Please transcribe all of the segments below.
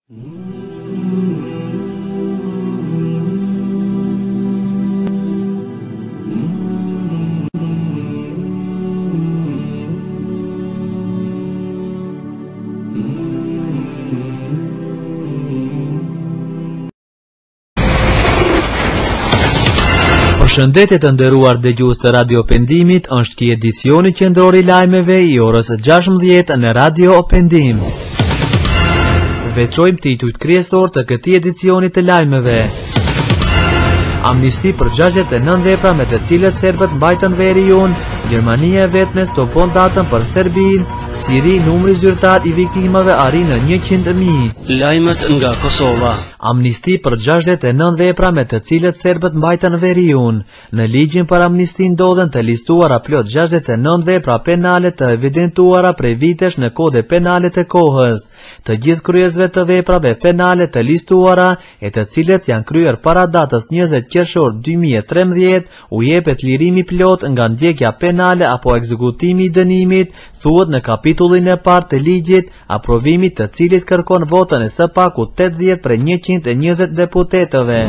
Përshëndetje të nderuar dëgjues të Radio Pendimit, është ky edicioni qendror I lajmeve I orës 16 në Radio Pendim. Veçojmë titujt kryesor të këtij edicioni të lajmeve. Amnisti për 69 vepra me të cilët serbët mbajtën veriun, Gjermania e vetme stopon datën për Serbinë, Siri numri zyrtar I viktimave arrin në 100.000. Lajmet nga Kosova. Amnisti për 69 vepra me të cilët serbët mbajtën veriun. Në ligjin për amnistin ndodhen të listuara plot 69 vepra penale të evidentuara prej vitesh në kode penale të kohës. Të gjithë kryesve të veprave penale të listuara e të cilët janë kryer para datës 20 qershor 2013 u jepet lirimi plot nga ndjekja penale apo ekzekutimi I dënimit, thuhet në kapitullin e parë të ligjit, aprovimi të cilit kërkon votën e së paku 80 prej 120 deputetëve.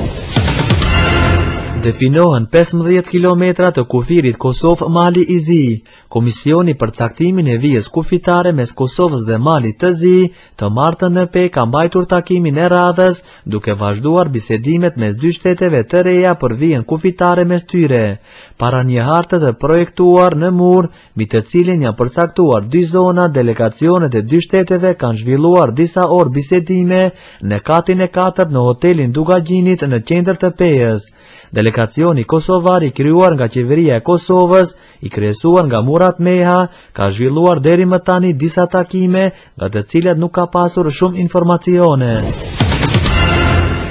Definohen 15 kilometra të kufirit Kosovë-Mali I Zi. Komisioni për caktimin e vijës kufitare mes Kosovës dhe Malit të Zi, të martën në Pek ka mbajtur takimin e radhës, duke vazhduar bisedimet mes dy shteteve të reja për vijën kufitare mes tyre. Para një harte të projektuar në mur, mbi të cilin janë përcaktuar dy zona, delegacionet e dy shteteve kanë zhvilluar disa orë bisedime në katin e 4 në hotelin Dugagjinit në qendër të Pejës. Delegacioni kosovar I krijuar nga qeveria e Kosovës, I kryesuar nga Murat Meha, ka zhvilluar deri më tani disa takime, nga të cilat nuk ka pasur shumë informacione.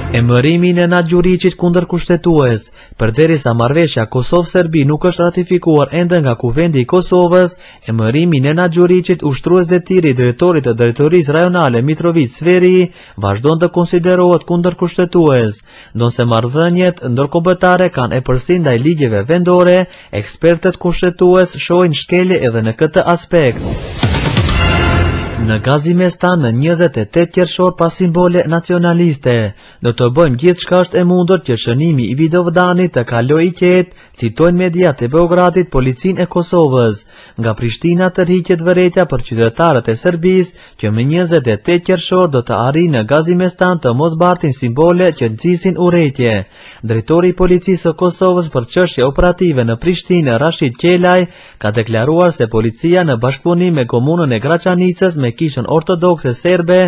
Emërimi në Nenad Gjuriqit kundër kushtetues. Përderisa marrëveshja Kosovë-Serbi nuk është ratifikuar ende nga Kuvendi I Kosovës, emërimi Nenad Gjuriqit ushtrues detiri I drejtorit të drejtorisë rajonale Mitrovic Sveri vazhdon të konsiderohet kundër kushtetues. Ndonse marrëdhëniet ndërkombëtare kanë epërsi ndaj ligjeve vendore, ekspertët kushtetues shohin shkelje edhe në këtë aspekt. Në Gazimestan në 28 qershor pas simbole nacionaliste. Do të bëjmë gjithçka është e mundur që shënimi I Vidovdanit të kalojë I qetë, citojnë mediat e Beogradit policinë e Kosovës. Nga Prishtina tërhiqet vërejtja për qytetarët e Serbisë që më 28 qershor do të arrijnë në Gazimestan të mos bartin simbole që nxisin urrëtie. Drejtori I policisë së Kosovës për çështje operative në Prishtinë, Rashid Qelaj, ka deklaruar se policia në bashkëpunim me komunën e Graçanicës me kishën ortodokse serbe,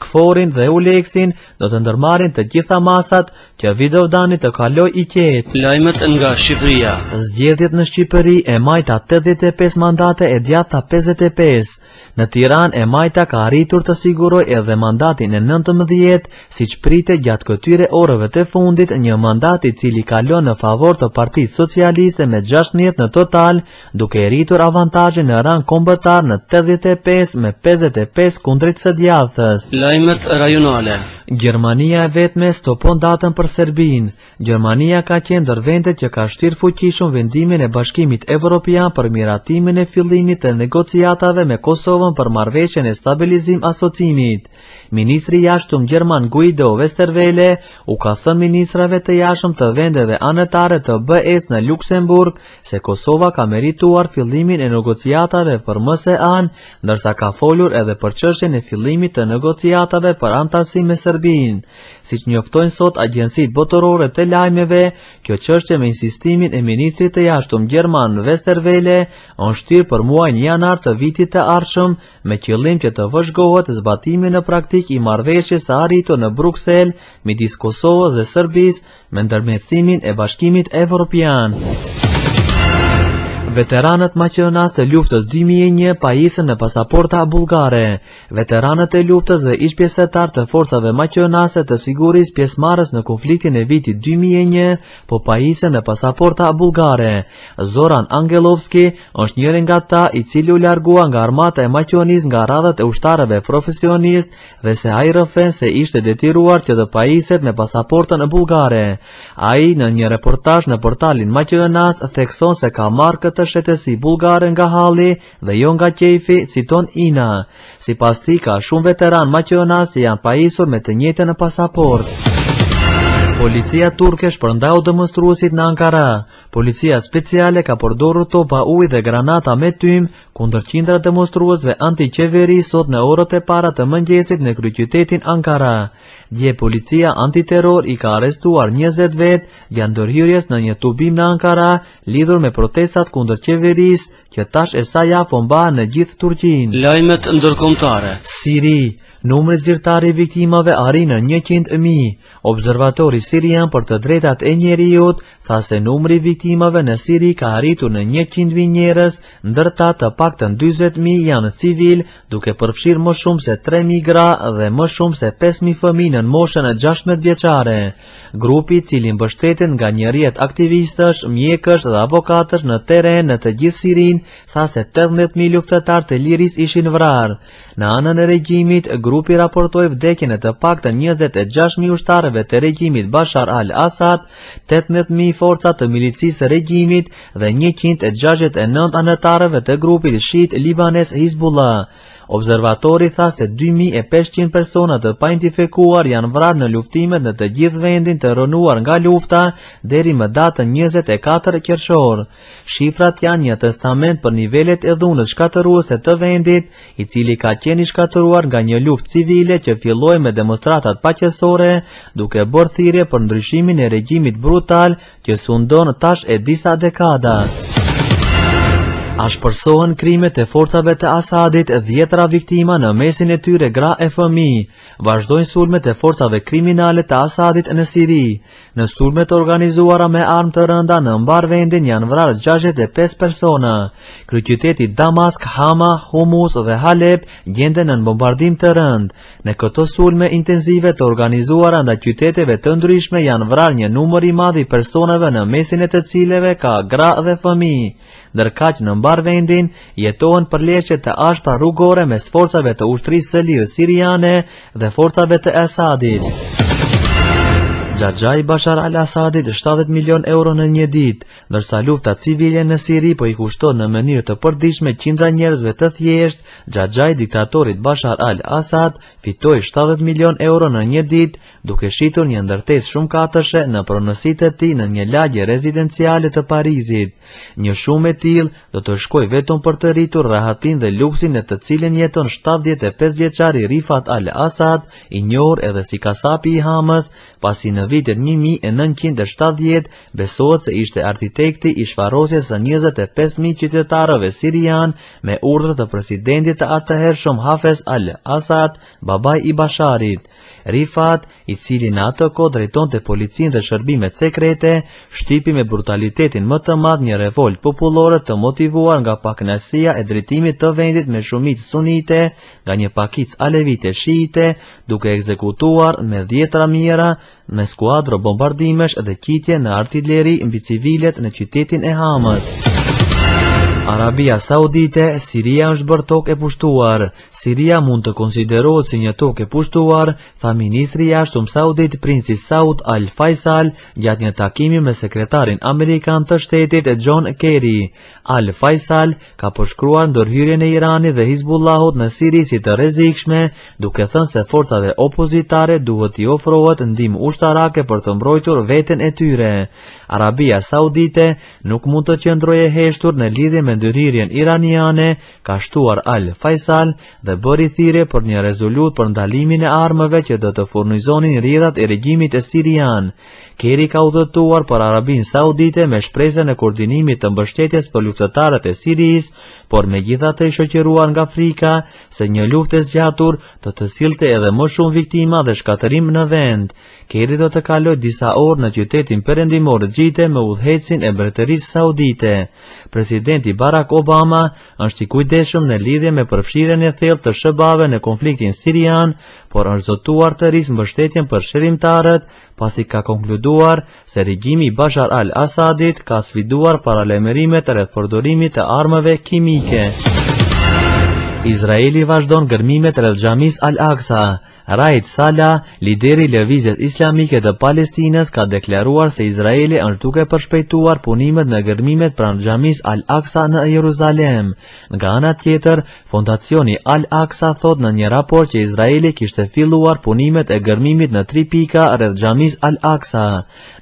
Kforin dhe Uleksin do të ndërmarrin të gjitha masat që Vidovdani të kalojë I qetë. Lajmet nga Shqipëria. Zgjedhjet në Shqipëri e Majta 85 mandate e Djata 55. Në Tiranë e Majta ka arritur të sigurojë edhe mandatin e 19, siç pritet gjatë këtyre orëve të fundit, një mandat I cili kalon në favor të Partisë Socialiste me 16 në total, duke rritur avantazhin në rang kombëtar në 85 me 55 kundrejt së djathës. Lajmet rajonale. Gjermania e vetme stopon datën për Serbinë. Gjermania ka qenë ndër vendet që ka shtirë fuqishëm vendimin e Bashkimit Evropian për miratimin e fillimit të negociatave me Kosovën për marrëveshjen e stabilizim asocimit. Ministri I jashtëm gjerman Guido Westerwelle u ka thënë ministrave të jashtëm të vendeve anëtare të BE-s në Luksemburg se Kosova ka merituar fillimin e negociatave për MSE-an, ndërsa ka folur edhe për çështjen e fillimit të negociatave për anëtarësi me Serbinë. Siç njoftojnë sot agjencitë botërore të lajmeve, kjo çështje me insistimin e ministrit të jashtëm gjerman Westerwelle është shtyrë për muajin janar të vitit të ardhshëm me qëllim që të vëzhgohet zbatimi në praktik I marrëveshjes së arritur në Bruksel midis Kosovës dhe Serbisë me ndërmjetësimin e Bashkimit Evropian. Veteranët maqedonas të luftës 2001 pajisën në pasaporta bullgare. Veteranët e luftës dhe ish pjesëtar të forcave maqedonase të sigurisë pjesëmarrës në konfliktin e vitit 2001 po pajisën në pasaporta bullgare. Zoran Angelovski është njëri nga ata I cili u largua nga armata e Maqedonisë nga radhët e ushtarëve profesionist dhe se ai rrëfen se ishte detyruar që të pajiset me pasaportën bullgare. Ai në një reportazh në portalin maqedonas thekson se ka marrë këtë të shtesë bullgare nga halli dhe jo nga qefi, citon INA. Sipas tij ka shumë veteran maqedonas që janë pajisur me të njëjtën në pasaport. Policia turke shpërndau demonstruesit në Ankara. Policia speciale ka përdorur topa ujë dhe granata me tym kundër qindra demonstruesve antiqeveri sot në orët e para të mëngjesit në kryeqytetin Ankara. Dje policia antiterror i ka arrestuar 20 vet janë ndërhyrjes në një tubim në Ankara lidhur me protestat kundër qeverisë që tash e sa ja po mbahen në gjithë Turqinë. Lajmet ndërkombëtare. Siri. Numri zyrtar i viktimave arrin në 100.000. Observatori sirian për të drejtat e njeriut tha se numri i viktimave në Siri ka arritur në 100.000 njerëz, ndërta të paktën 40.000 janë civil, duke përfshirë më shumë se 3.000 gra dhe më shumë se 5.000 fëmijë në moshën e 16 vjeçare. Grupi i cili mbështeten nga një rrjet aktivistësh, mjekësh dhe avokatësh në terren në të gjithë Sirin, tha se 18.000 luftëtar të lirisë ishin vrarë. Në anën e regjimit, grupi raportoi vdekjen e të paktën 26.000 ushtarëve të regjimit Bashar al-Assad, 18.000 forca të milicisë së regjimit dhe 169 anëtarëve të grupit shit libanes Hizbullah. Observatori tha se 2.500 persona të paintifikuar janë vrarë në luftimet në të gjithë vendin të rënuar nga lufta deri më datën 24 qershor. Shifrat janë një testament për nivelet e dhunës shkatëruese të vendit, i cili ka qenë i shkatëruar nga një luftë civile që filloi me demonstratat paqësore, duke bërë thirrje për ndryshimin e regjimit brutal që sundon tash e disa dekada. Ashpërsohen krimet e forcave të Asadit, 10 viktima në mesin e tyre gra e fëmijë. Vazhdojnë sulmet e forcave kriminale të Asadit në Siri. Në sulmet organizuara me armë të rënda në mbar vendin janë vrarë 65 persona. Kryeqyteti Damask, Hama, Humus dhe Halep gjenden në bombardim të rënd. Në këto sulme intenzive të organizuara ndaj qyteteve të ndryshme janë vrarë një numër i madh i personave në mesin e të cilëve ka gra dhe fëmijë. Ndërkaq në mbar vendin jetohen përleshje të ashpra rrugore mes forcave të ushtrisë së lirë siriane dhe forcave të Asadit. Xhaxhai Bashar al-Assadit 70 milion euro në një ditë, ndërsa lufta civile në Siri po i kushton në mënyrë të përditshme qindra njerëzve të thjeshtë. Xhaxhai diktatorit Bashar al-Assad fitoi 70 milion euro në një ditë, duke shitur një ndërtesë shumë katëshe në pronësitë e tij në një lagje rezidenciale të Parizit. Një shumë e tillë do të shkojë vetëm për të rritur rahatin dhe luksin në të cilin jeton 75 vjeçari Rifat al-Assad, i njohur edhe si kasapi i Hamës, pasi në vitet 1970 besohet se ishte arkitekti i shfarosjes së 25.000 qytetarëve sirian me urdhër të presidentit të atëhershëm Hafez al-Assad, babai i Basharit. Rifat, i cili në atë kohë drejtonte policinë dhe shërbimet sekrete, shtypi me brutalitetin më të madh një revolt popullore të motivuar nga pakënaqësia e drejtimit të vendit me shumicë sunite nga një pakicë alevite shiite, duke ekzekutuar me 10 mijëra me skuadro bombardimesh dhe qitje në artilleri mbi civilet në qytetin e Hamës. Arabia Saudite, Siria është bërë tokë e pushtuar. Siria mund të konsiderohet si një tokë e pushtuar, tha ministri i jashtëm saudit Princi Saud Al Faisal gjatë një takimi me sekretarin amerikan të shtetit John Kerry. Al Faisal ka përshkruar ndërhyrjen e Iranit dhe Hizbullahut në Siri si të rrezikshme, duke thënë se forcave opozitare duhet i ofrohet ndihmë ushtarake për të mbrojtur veten e tyre. Arabia Saudite nuk mund të qëndrojë heshtur në lidhje me ndërhyrjen iraniane, ka shtuar Al Faisal dhe bëri thirrje për një rezolut për ndalimin e armëve që do të furnizonin rrjedhat e regjimit e sirian. Kerry ka udhëtuar për Arabinë Saudite me shpresën e koordinimit të mbështetjes për luftëtarët e Sirisë, por megjithatë i shoqëruar nga frika se një luftë e zgjatur do të sillte edhe më shumë viktima dhe shkatërim në vend. Kerry do të kalojë disa orë në qytetin perëndimor Xhite me udhëhecin e Mbretërisë Saudite. Presidenti Barack Obama është i kujdesshëm në lidhje me përfshirjen e thellë të SHBA-ve në konfliktin sirian, por është zotuar të risë mbështetjen për shërimtarët, pasi ka konkluduar se regjimi i Bashar al-Assadit ka sfiduar paralajmërimet rreth përdorimit të armëve kimike. Izraeli vazhdon gërmimet rreth xhamisë Al-Aqsa. Raed Salah, lideri i lëvizjes islamike të Palestinës, ka deklaruar se Izraeli është duke përshpejtuar punimet në gërmimet pranë xhamisë Al-Aqsa në Jeruzalem. Nga ana tjetër, Fondacioni Al-Aqsa thot në një raport që Izraeli kishte filluar punimet e gërmimit në 3 pika rreth xhamisë Al-Aqsa.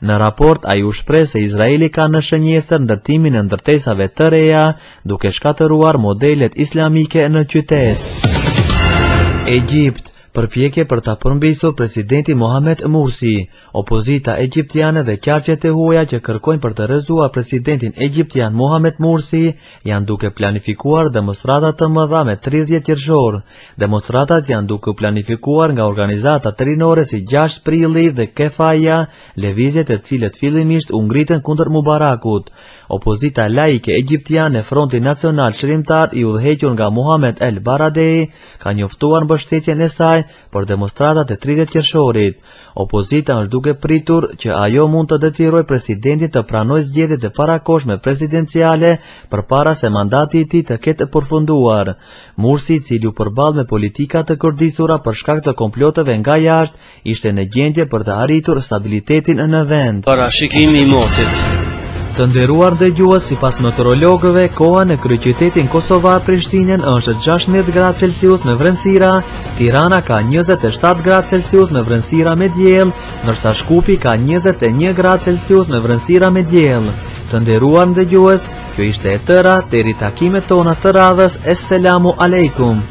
Në raport ai u shpreh se Izraeli ka në shënjestër ndërtimin e ndërtesave të reja, duke shkatëruar modelet islamike në qytet. Egjipt, përpjekje për ta përmbysur presidentin Mohamed Mursi. Opozita egjiptiane dhe qarqet e huaja që kërkojnë për të rrëzuar presidentin egjiptian Mohamed Mursi janë duke planifikuar demonstrata të mëdha me 30 qershor. Demonstratat janë duke planifikuar nga organizata trinore si 6 prilli dhe Kefaja, lëvizjet e cilët fillimisht u ngritën kundër Mubarakut. Opozita laike egjiptiane Fronti Nacional Shërimtar i udhëhequr nga Mohamed El Baradei ka njoftuar mbështetjen e saj për demonstratat e 30 qershorit. Opozita është duke pritur që ajo mund të detyrojë presidentin të pranojë zgjedhjet e parakohshme presidenciale përpara se mandati i tij të ketë përfunduar. Mursi, i cili u përball me politika të kërdisura për shkak të komploteve nga jashtë, ishte në gjendje për të arritur stabilitetin në vend. Parashikimi i motit. Të nderuar dëgjues, sipas meteorologëve, koha në kryeqytetin kosovar Prishtinën është 16 gradë Celsius me vrenësira, Tirana ka 27 gradë Celsius me vrenësira me diell, ndërsa Shkupi ka 21 gradë Celsius me vrenësira me diell. Të nderuar dëgjues, kjo ishte e tëra deri takimet tona të radhës. Esselamu aleikum.